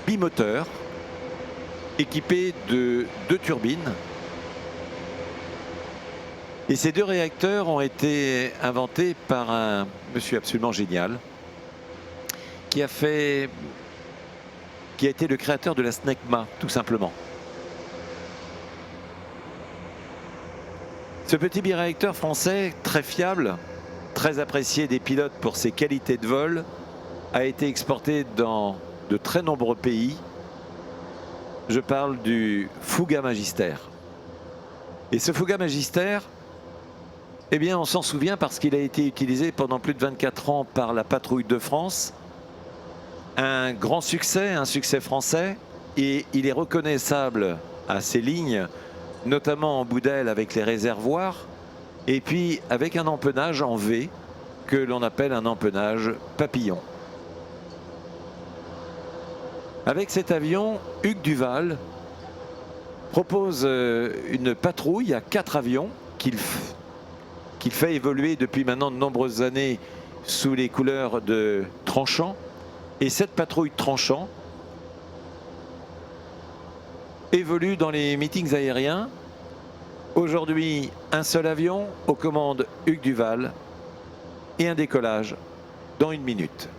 bimoteur équipé de 2 turbines. Et ces 2 réacteurs ont été inventés par un monsieur absolument génial qui a été le créateur de la SNECMA, tout simplement. Ce petit biréacteur français, très fiable, très apprécié des pilotes pour ses qualités de vol, a été exporté dans de très nombreux pays. Je parle du Fouga Magister. Et ce Fouga Magister, eh bien, on s'en souvient parce qu'il a été utilisé pendant plus de 24 ans par la patrouille de France. Un grand succès, un succès français, et il est reconnaissable à ses lignes, notamment en bout d'aile avec les réservoirs, et puis avec un empennage en V que l'on appelle un empennage papillon. Avec cet avion, Hugues Duval propose une patrouille à 4 avions qu'il fait évoluer depuis maintenant de nombreuses années sous les couleurs de Tranchant. Et cette patrouille Tranchant évolue dans les meetings aériens. Aujourd'hui, un seul avion aux commandes Hugues Duval et un décollage dans 1 minute.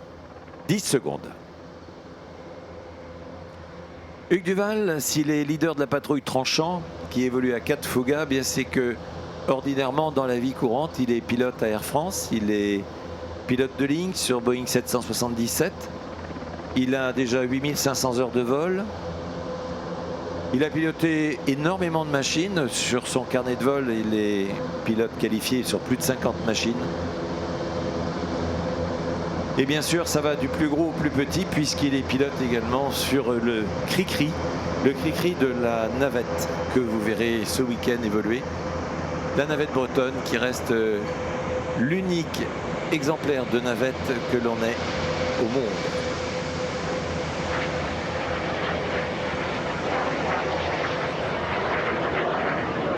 10 secondes. Hugues Duval, s'il est leader de la patrouille Tranchant, qui évolue à 4 Fouga, bien c'est que ordinairement dans la vie courante, il est pilote à Air France, il est pilote de ligne sur Boeing 777. Il a déjà 8500 heures de vol. Il a piloté énormément de machines. Sur son carnet de vol, il est pilote qualifié sur plus de 50 machines. Et bien sûr, ça va du plus gros au plus petit, puisqu'il est pilote également sur le Cri-Cri de la navette que vous verrez ce week-end évoluer. La navette bretonne qui reste l'unique exemplaire de navette que l'on ait au monde.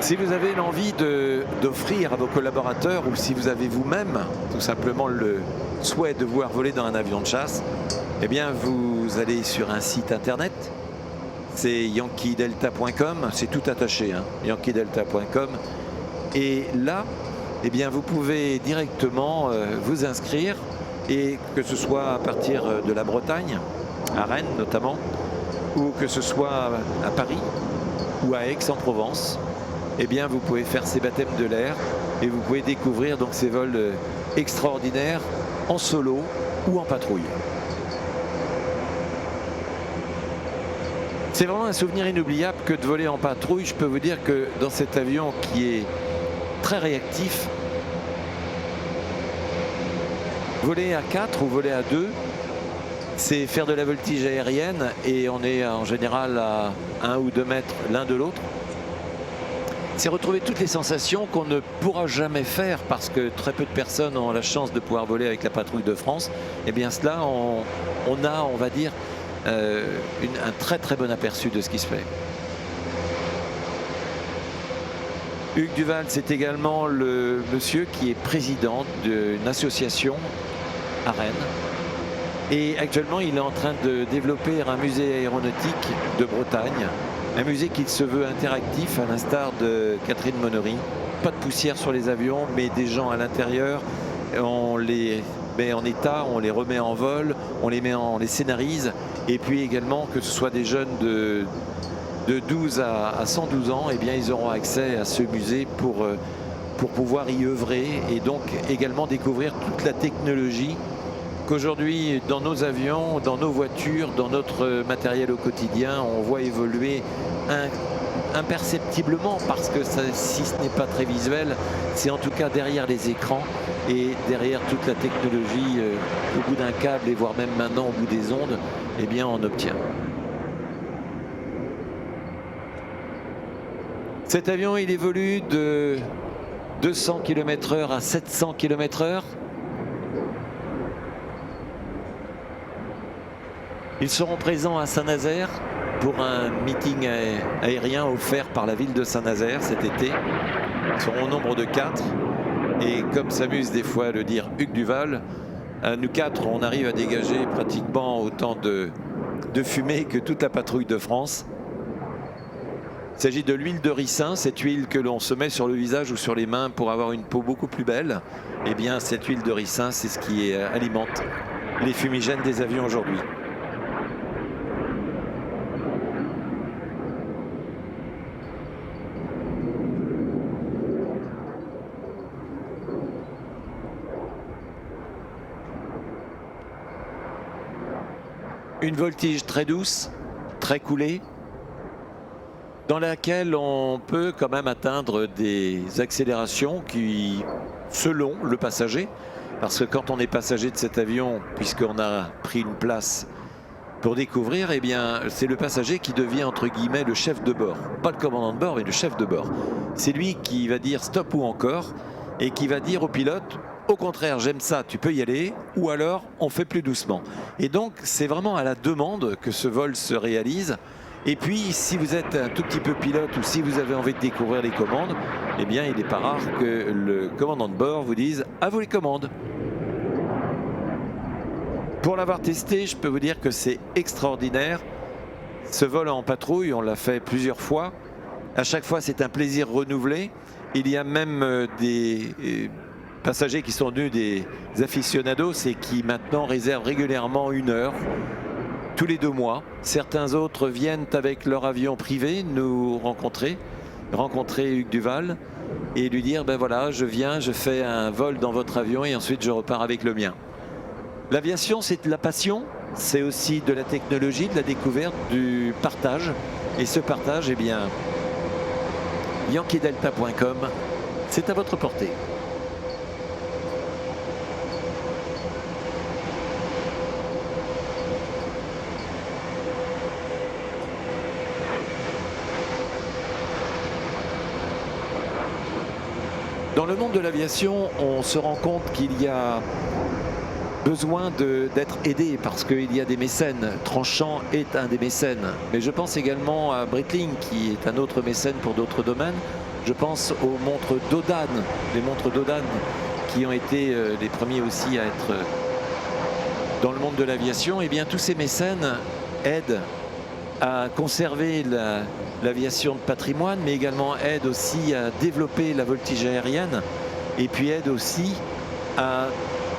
Si vous avez l'envie d'offrir à vos collaborateurs, ou si vous avez vous-même tout simplement le souhait de voir voler dans un avion de chasse, eh bien vous allez sur un site internet, c'est yankeedelta.com, c'est tout attaché, hein, yankeedelta.com, et là, eh bien vous pouvez directement vous inscrire, et que ce soit à partir de la Bretagne, à Rennes notamment, ou que ce soit à Paris ou à Aix-en-Provence, eh bien vous pouvez faire ces baptêmes de l'air et vous pouvez découvrir donc ces vols extraordinaires en solo ou en patrouille. C'est vraiment un souvenir inoubliable que de voler en patrouille. Je peux vous dire que dans cet avion qui est très réactif, voler à 4 ou voler à 2, c'est faire de la voltige aérienne, et on est en général à 1 ou 2 mètres l'un de l'autre. C'est retrouver toutes les sensations qu'on ne pourra jamais faire parce que très peu de personnes ont la chance de pouvoir voler avec la patrouille de France. Et bien cela, on a, on va dire, un très très bon aperçu de ce qui se fait. Hugues Duval, c'est également le monsieur qui est président d'une association à Rennes. Et actuellement, il est en train de développer un musée aéronautique de Bretagne. Un musée qui se veut interactif, à l'instar de Catherine Monery. Pas de poussière sur les avions, mais des gens à l'intérieur. On les met en état, on les remet en vol, on les scénarise. Et puis également que ce soit des jeunes de 12 à 112 ans, eh bien, ils auront accès à ce musée pour pouvoir y œuvrer et donc également découvrir toute la technologie qu'aujourd'hui, dans nos avions, dans nos voitures, dans notre matériel au quotidien, on voit évoluer imperceptiblement, parce que ça, si ce n'est pas très visuel, c'est en tout cas derrière les écrans et derrière toute la technologie, au bout d'un câble et voire même maintenant au bout des ondes, eh bien on obtient. Cet avion, il évolue de 200 km/h à 700 km/h. Ils seront présents à Saint-Nazaire pour un meeting aérien offert par la ville de Saint-Nazaire cet été. Ils seront au nombre de 4. Et comme s'amuse des fois à le dire Hugues Duval, nous 4, on arrive à dégager pratiquement autant de de fumée que toute la patrouille de France. Il s'agit de l'huile de ricin, cette huile que l'on se met sur le visage ou sur les mains pour avoir une peau beaucoup plus belle. Eh bien, cette huile de ricin, c'est ce qui alimente les fumigènes des avions aujourd'hui. Une voltige très douce, très coulée, dans laquelle on peut quand même atteindre des accélérations qui, selon le passager, parce que quand on est passager de cet avion, puisqu'on a pris une place pour découvrir, eh bien, c'est le passager qui devient entre guillemets le chef de bord. Pas le commandant de bord, mais le chef de bord. C'est lui qui va dire stop ou encore, et qui va dire au pilote, au contraire, j'aime ça, tu peux y aller, ou alors on fait plus doucement. Et donc, c'est vraiment à la demande que ce vol se réalise. Et puis, si vous êtes un tout petit peu pilote ou si vous avez envie de découvrir les commandes, eh bien, il n'est pas rare que le commandant de bord vous dise « à vous les commandes ». Pour l'avoir testé, je peux vous dire que c'est extraordinaire. Ce vol en patrouille, on l'a fait plusieurs fois. À chaque fois, c'est un plaisir renouvelé. Il y a même des passagers qui sont venus des aficionados et qui maintenant réservent régulièrement 1 heure. Tous les 2 mois. Certains autres viennent avec leur avion privé nous rencontrer Hugues Duval et lui dire ben voilà, je viens, je fais un vol dans votre avion et ensuite je repars avec le mien. L'aviation, c'est de la passion, c'est aussi de la technologie, de la découverte, du partage. Et ce partage, eh bien, yankeedelta.com, c'est à votre portée. Dans le monde de l'aviation, on se rend compte qu'il y a besoin d'être aidé parce qu'il y a des mécènes. Tranchant est un des mécènes. Mais je pense également à Breitling qui est un autre mécène pour d'autres domaines. Je pense aux montres Dodan, les montres Dodan qui ont été les premiers aussi à être dans le monde de l'aviation. Et bien tous ces mécènes aident à conserver l'aviation de patrimoine, mais également aide aussi à développer la voltige aérienne et puis aide aussi à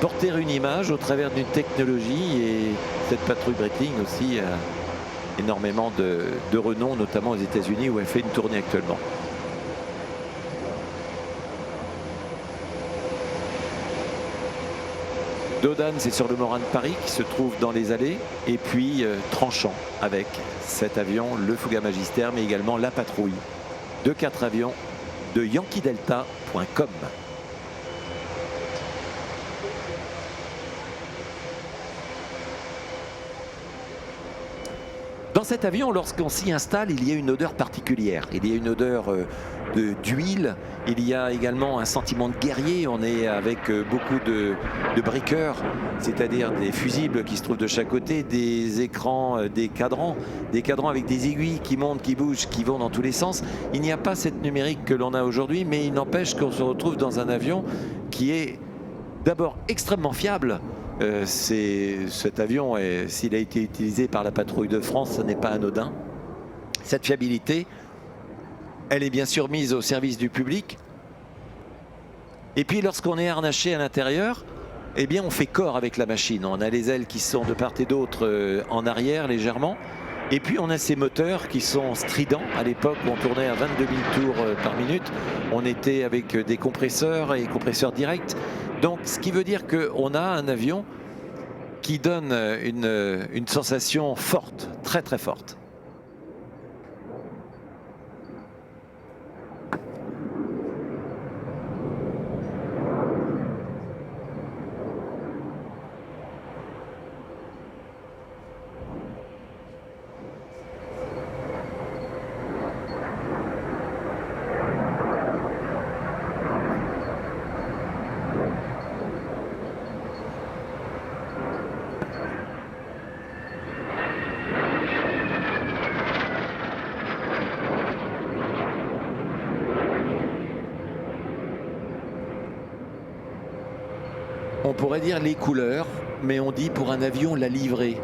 porter une image au travers d'une technologie. Et cette patrouille Breitling aussi a énormément de renom, notamment aux États-Unis où elle fait une tournée actuellement. Dodan, c'est sur le Morin de Paris qui se trouve dans les allées. Et puis Tranchant avec cet avion, le Fouga Magister, mais également la patrouille de 4 avions de yankeedelta.com. Dans cet avion, lorsqu'on s'y installe, il y a une odeur particulière. Il y a une odeur d'huile. Il y a également un sentiment de guerrier. On est avec beaucoup de breakers, c'est-à-dire des fusibles qui se trouvent de chaque côté, des écrans, des cadrans avec des aiguilles qui montent, qui bougent, qui vont dans tous les sens. Il n'y a pas cette numérique que l'on a aujourd'hui, mais il n'empêche qu'on se retrouve dans un avion qui est d'abord extrêmement fiable. Cet avion, s'il a été utilisé par la patrouille de France, ce n'est pas anodin. Cette fiabilité, elle est bien sûr mise au service du public. Et puis lorsqu'on est harnaché à l'intérieur, eh bien on fait corps avec la machine. On a les ailes qui sont de part et d'autre en arrière légèrement. Et puis on a ces moteurs qui sont stridents. À l'époque où on tournait à 22 000 tours par minute, on était avec des compresseurs et compresseurs directs. Donc ce qui veut dire qu'on a un avion qui donne une sensation forte, très très forte. On pourrait dire les couleurs, mais on dit pour un avion la livrée.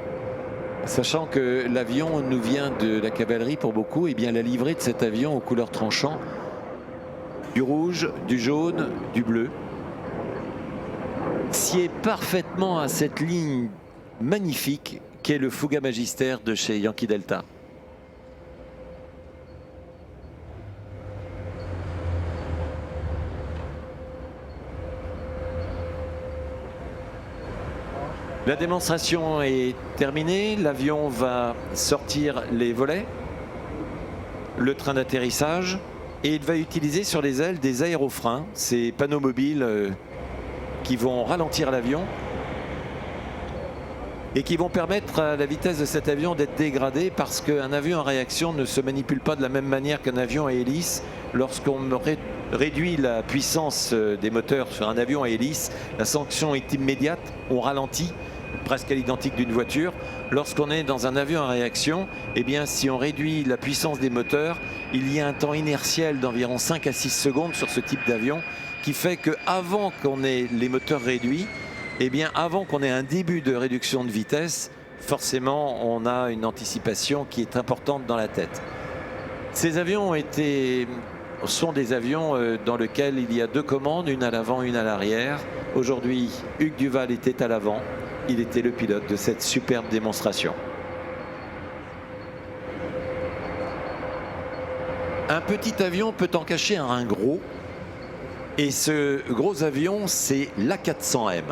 Sachant que l'avion nous vient de la cavalerie pour beaucoup, et bien la livrée de cet avion aux couleurs tranchant, du rouge, du jaune, du bleu, sied parfaitement à cette ligne magnifique qu'est le Fuga Magister de chez Yankee Delta. La démonstration est terminée, l'avion va sortir les volets, le train d'atterrissage, et il va utiliser sur les ailes des aérofreins, ces panneaux mobiles qui vont ralentir l'avion et qui vont permettre à la vitesse de cet avion d'être dégradée, parce qu'un avion en réaction ne se manipule pas de la même manière qu'un avion à hélice. Lorsqu'on réduit la puissance des moteurs sur un avion à hélice, la sanction est immédiate, on ralentit, presque à l'identique d'une voiture. Lorsqu'on est dans un avion en réaction, eh bien, si on réduit la puissance des moteurs, il y a un temps inertiel d'environ 5 à 6 secondes sur ce type d'avion, qui fait qu'avant qu'on ait les moteurs réduits, eh bien, avant qu'on ait un début de réduction de vitesse, forcément, on a une anticipation qui est importante dans la tête. Ces avions sont des avions dans lesquels il y a 2 commandes, une à l'avant, une à l'arrière. Aujourd'hui, Hugues Duval était à l'avant. Il était le pilote de cette superbe démonstration. Un petit avion peut en cacher un gros. Et ce gros avion, c'est l'A400M.